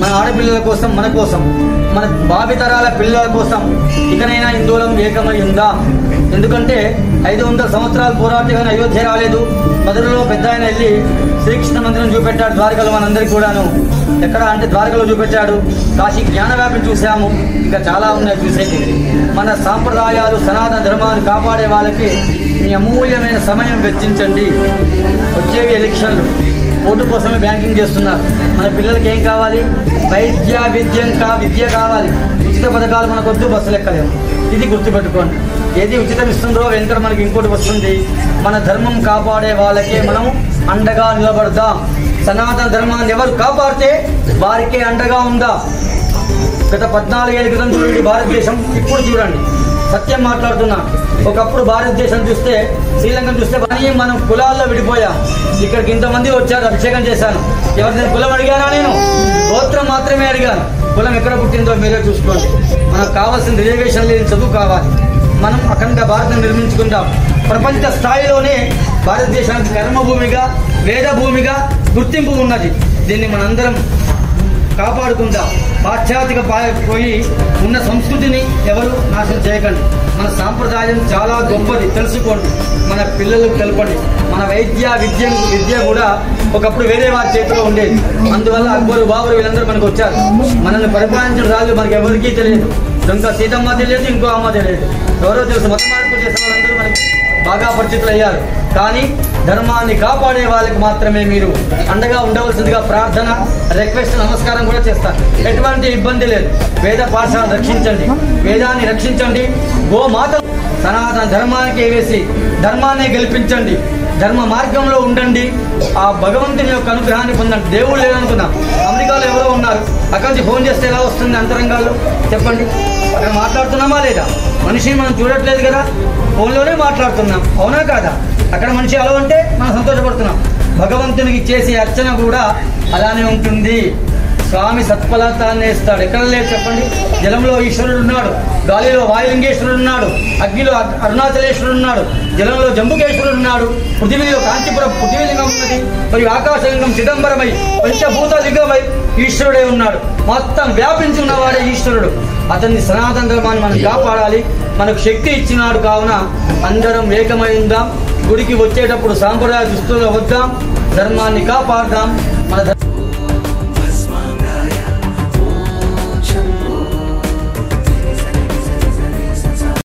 మన ఆడపిల్లల కోసం, మన కోసం, మన భావితరాల పిల్లల కోసం ఇకనైనా హిందువులం ఏకమై ఉందాం. ఎందుకంటే 500 సంవత్సరాలు పోరాటగానే అయోధ్య రాలేదు. మధురలో పెద్ద ఆయన వెళ్ళి శ్రీకృష్ణ మందిరం చూపెట్టాడు ద్వారకలో. మనందరికీ కూడాను ఎక్కడ అంటే ద్వారకలో చూపెట్టాడు. కాశీ జ్ఞానవ్యాపిని చూసాము. ఇంకా చాలా ఉన్నాయి చూసేది. మన సాంప్రదాయాలు, సనాతన ధర్మాన్ని కాపాడే వాళ్ళకి మీ అమూల్యమైన సమయం వెచ్చించండి. వచ్చేవి ఎలక్షన్లు, ఓటు కోసమే బ్యాంకింగ్ చేస్తున్నారు. మన పిల్లలకి ఏం కావాలి? విద్య కావాలి. ఉచిత పథకాలు మనకొద్దు, బస్సులు ఎక్కలేము. ఇది గుర్తుపెట్టుకోండి. ఏది ఉచితం ఇస్తుందో వెంకట మనకి ఇంకోటి వస్తుంది. మన ధర్మం కాపాడే వాళ్ళకే మనం అండగా నిలబడదాం. సనాతన ధర్మాన్ని ఎవరు కాపాడితే వారికే అండగా ఉందా. గత 14 ఏళ్ళ క్రితం చూడండి భారతదేశం, ఇప్పుడు చూడండి. సత్యం మాట్లాడుతున్నా. ఒకప్పుడు భారతదేశం చూస్తే, శ్రీలంకను చూస్తే మనం కులాల్లో విడిపోయాం. ఇక్కడికి ఇంతమంది వచ్చారు, అభిషేకం చేశాను. ఎవరిని కులం అడిగానా? నేను గోత్రం మాత్రమే అడిగాను. కులం ఎక్కడ పుట్టిందో మీరే చూసుకోండి. మనకు కావాల్సిన రిజర్వేషన్ లేని చదువు కావాలి. మనం అఖండ భారతం నిర్మించుకుందాం. ప్రపంచ స్థాయిలోనే భారతదేశానికి కర్మభూమిగా, వేదభూమిగా గుర్తింపు ఉన్నది. దీన్ని మనందరం కాపాడుకుందాం. పాశ్చాత్యక పోయి ఉన్న సంస్కృతిని ఎవరు నాశనం చేయకండి. మన సాంప్రదాయం చాలా గొప్పది, తెలుసుకోండి. మన పిల్లలకు తెలపండి. మన విద్య కూడా ఒకప్పుడు వేరే వారి చేతిలో ఉండేది. అందువల్ల అక్బరు, బాబరు వీళ్ళందరూ మనకు వచ్చారు. మనల్ని పరిపాలించిన రాజు మనకి ఎవరికీ తెలియదు. ఇంకా సీతమ్మ తెలియదు, ఇంకో అమ్మ తెలియదు. ఎవరో తెలుసు. మత మార్పు చేసిన వాళ్ళందరూ మనకి బాగా పరిచితులు అయ్యారు. కానీ ధర్మాన్ని కాపాడే వాళ్ళకి మాత్రమే మీరు అండగా ఉండవలసిందిగా ప్రార్థన, రిక్వెస్ట్, నమస్కారం కూడా చేస్తారు. ఎటువంటి ఇబ్బంది లేదు. వేద పాఠశాలను రక్షించండి, వేదాన్ని రక్షించండి. గోమాత సనాతన ధర్మానికి వేసి ధర్మాన్ని గెలిపించండి. ధర్మ మార్గంలో ఉండండి. ఆ భగవంతుని యొక్క అనుగ్రహాన్ని పొందండి. దేవుడు లేదనుకున్నాం. అమెరికాలో ఎవరో ఉన్నారు. అక్కడి నుంచి ఫోన్ చేస్తే ఎలా వస్తుంది అంతరంగాల్లో? చెప్పండి. అక్కడ మాట్లాడుతున్నామా లేదా? మనిషిని మనం చూడట్లేదు కదా, ఫోన్లోనే మాట్లాడుతున్నాం. అవునా కాదా? అక్కడ మనిషి అలా అంటే మనం సంతోషపడుతున్నాం. భగవంతునికి చేసే అర్చన కూడా అలానే ఉంటుంది. స్వామి సత్ఫలితాన్ని ఇస్తాడు. ఎక్కడ లేదు చెప్పండి? జలంలో ఈశ్వరుడు ఉన్నాడు, గాలిలో వాయులింగేశ్వరుడు ఉన్నాడు, అగ్నిలో అరుణాచలేశ్వరుడు ఉన్నాడు, జలంలో జంబుకేశ్వరుడు ఉన్నాడు, పృథివీలో కాంచీపురం పృథివీలింగం ఉన్నది, మరియు ఆకాశలింగం చిదంబరమై పంచభూత లింగమై ఈశ్వరుడే ఉన్నాడు. మొత్తం వ్యాపించి ఉన్నవాడే ఈశ్వరుడు. అతన్ని సనాతన ధర్మాన్ని మనం కాపాడాలి. మనకు శక్తి ఇచ్చినాడు. కావున అందరం ఏకమై ఉందాం. గుడికి వచ్చేటప్పుడు సాంప్రదాయ దుస్తుల్లో వద్దాం. ధర్మాన్ని కాపాడదాం. మన